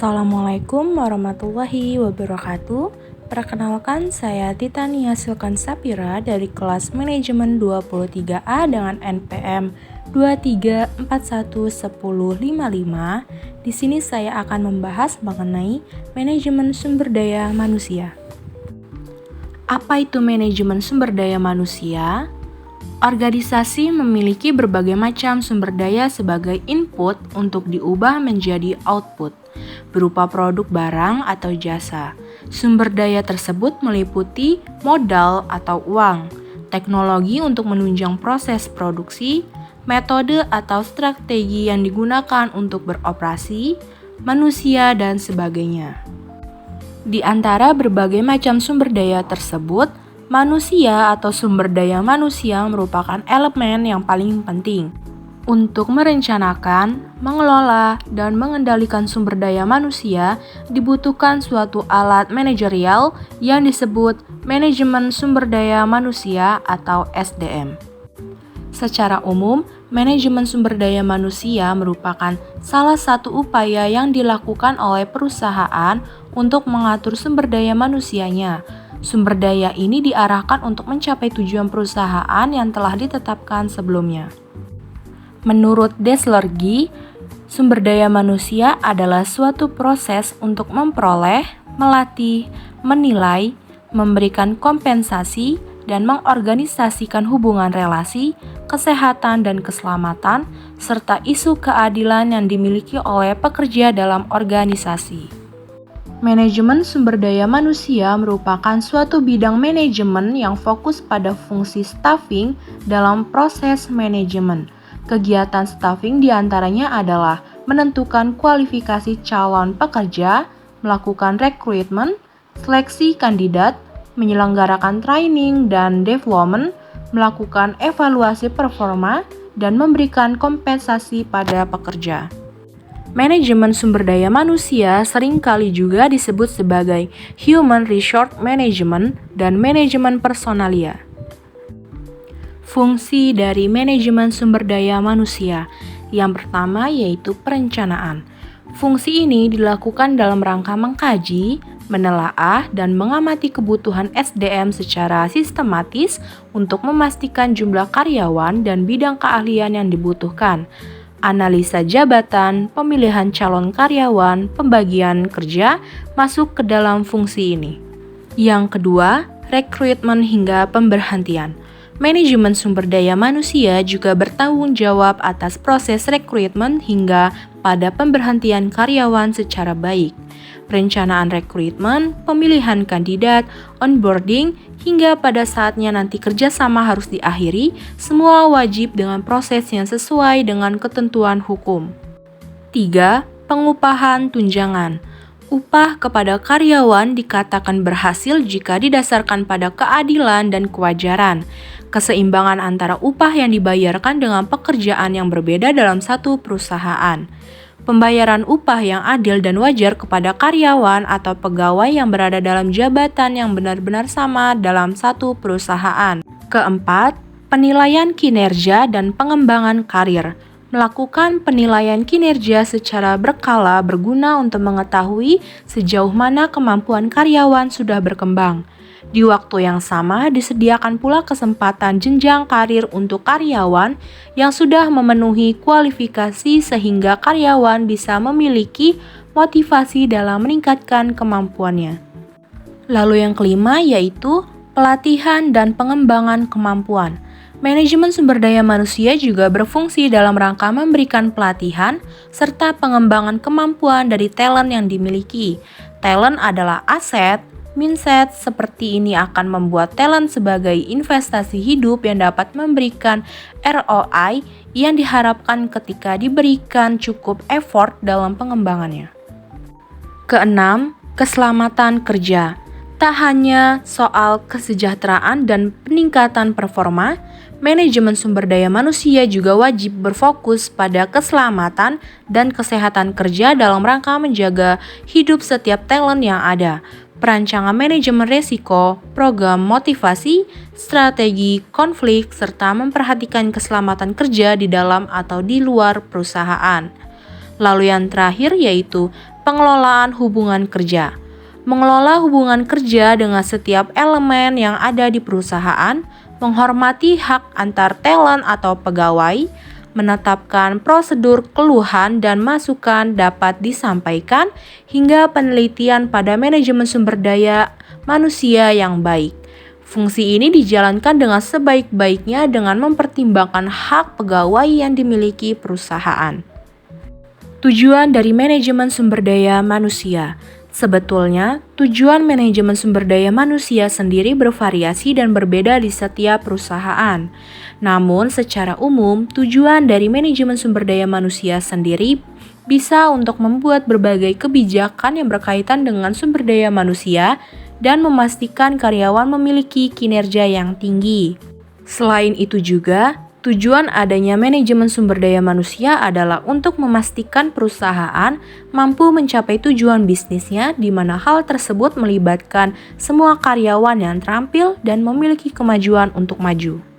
Assalamualaikum warahmatullahi wabarakatuh. Perkenalkan, saya Titania Silkan Sapira dari kelas manajemen 23A dengan NPM 23411055. Di sini saya akan membahas mengenai manajemen sumber daya manusia. Apa itu manajemen sumber daya manusia? Organisasi memiliki berbagai macam sumber daya sebagai input untuk diubah menjadi output, berupa produk barang atau jasa. Sumber daya tersebut meliputi modal atau uang, teknologi untuk menunjang proses produksi, metode atau strategi yang digunakan untuk beroperasi, manusia, dan sebagainya. Di antara berbagai macam sumber daya tersebut, manusia atau sumber daya manusia merupakan elemen yang paling penting. Untuk merencanakan, mengelola, dan mengendalikan sumber daya manusia, dibutuhkan suatu alat manajerial yang disebut manajemen sumber daya manusia atau SDM. Secara umum, manajemen sumber daya manusia merupakan salah satu upaya yang dilakukan oleh perusahaan untuk mengatur sumber daya manusianya. Sumber daya ini diarahkan untuk mencapai tujuan perusahaan yang telah ditetapkan sebelumnya. Menurut Deslergy, sumber daya manusia adalah suatu proses untuk memperoleh, melatih, menilai, memberikan kompensasi, dan mengorganisasikan hubungan relasi, kesehatan dan keselamatan, serta isu keadilan yang dimiliki oleh pekerja dalam organisasi. Manajemen sumber daya manusia merupakan suatu bidang manajemen yang fokus pada fungsi staffing dalam proses manajemen. Kegiatan staffing diantaranya adalah menentukan kualifikasi calon pekerja, melakukan rekrutmen, seleksi kandidat, menyelenggarakan training dan development, melakukan evaluasi performa, dan memberikan kompensasi pada pekerja. Manajemen sumber daya manusia seringkali juga disebut sebagai Human Resource Management dan manajemen personalia. Fungsi dari manajemen sumber daya manusia yang pertama yaitu perencanaan. Fungsi ini dilakukan dalam rangka mengkaji, menelaah, dan mengamati kebutuhan SDM secara sistematis untuk memastikan jumlah karyawan dan bidang keahlian yang dibutuhkan. Analisa jabatan, pemilihan calon karyawan, pembagian kerja masuk ke dalam fungsi ini. Yang kedua, rekrutmen hingga pemberhentian. Manajemen sumber daya manusia juga bertanggung jawab atas proses rekrutmen hingga pada pemberhentian karyawan secara baik. Perencanaan rekrutmen, pemilihan kandidat, onboarding, hingga pada saatnya nanti kerjasama harus diakhiri, semua wajib dengan proses yang sesuai dengan ketentuan hukum. 3. Pengupahan tunjangan. Upah kepada karyawan dikatakan berhasil jika didasarkan pada keadilan dan kewajaran. Keseimbangan antara upah yang dibayarkan dengan pekerjaan yang berbeda dalam satu perusahaan. Pembayaran upah yang adil dan wajar kepada karyawan atau pegawai yang berada dalam jabatan yang benar-benar sama dalam satu perusahaan. Keempat, penilaian kinerja dan pengembangan karir. Melakukan penilaian kinerja secara berkala berguna untuk mengetahui sejauh mana kemampuan karyawan sudah berkembang. Di waktu yang sama, disediakan pula kesempatan jenjang karir untuk karyawan yang sudah memenuhi kualifikasi sehingga karyawan bisa memiliki motivasi dalam meningkatkan kemampuannya. Lalu yang kelima yaitu pelatihan dan pengembangan kemampuan. Manajemen sumber daya manusia juga berfungsi dalam rangka memberikan pelatihan serta pengembangan kemampuan dari talent yang dimiliki. Talent adalah aset. Mindset seperti ini akan membuat talent sebagai investasi hidup yang dapat memberikan ROI yang diharapkan ketika diberikan cukup effort dalam pengembangannya. Keenam, keselamatan kerja. Tak hanya soal kesejahteraan dan peningkatan performa, manajemen sumber daya manusia juga wajib berfokus pada keselamatan dan kesehatan kerja dalam rangka menjaga hidup setiap talent yang ada. Perancangan manajemen risiko, program motivasi, strategi konflik, serta memperhatikan keselamatan kerja di dalam atau di luar perusahaan. Lalu yang terakhir yaitu Pengelolaan hubungan kerja. Mengelola hubungan kerja dengan setiap elemen yang ada di perusahaan, menghormati hak antar talent atau pegawai, menetapkan prosedur keluhan dan masukan dapat disampaikan, hingga penelitian pada manajemen sumber daya manusia yang baik. Fungsi ini dijalankan dengan sebaik-baiknya dengan mempertimbangkan hak pegawai yang dimiliki perusahaan. Tujuan dari manajemen sumber daya manusia. Sebetulnya, tujuan manajemen sumber daya manusia sendiri bervariasi dan berbeda di setiap perusahaan. Namun, secara umum, tujuan dari manajemen sumber daya manusia sendiri bisa untuk membuat berbagai kebijakan yang berkaitan dengan sumber daya manusia dan memastikan karyawan memiliki kinerja yang tinggi. Selain itu juga, tujuan adanya manajemen sumber daya manusia adalah untuk memastikan perusahaan mampu mencapai tujuan bisnisnya, di mana hal tersebut melibatkan semua karyawan yang terampil dan memiliki kemajuan untuk maju.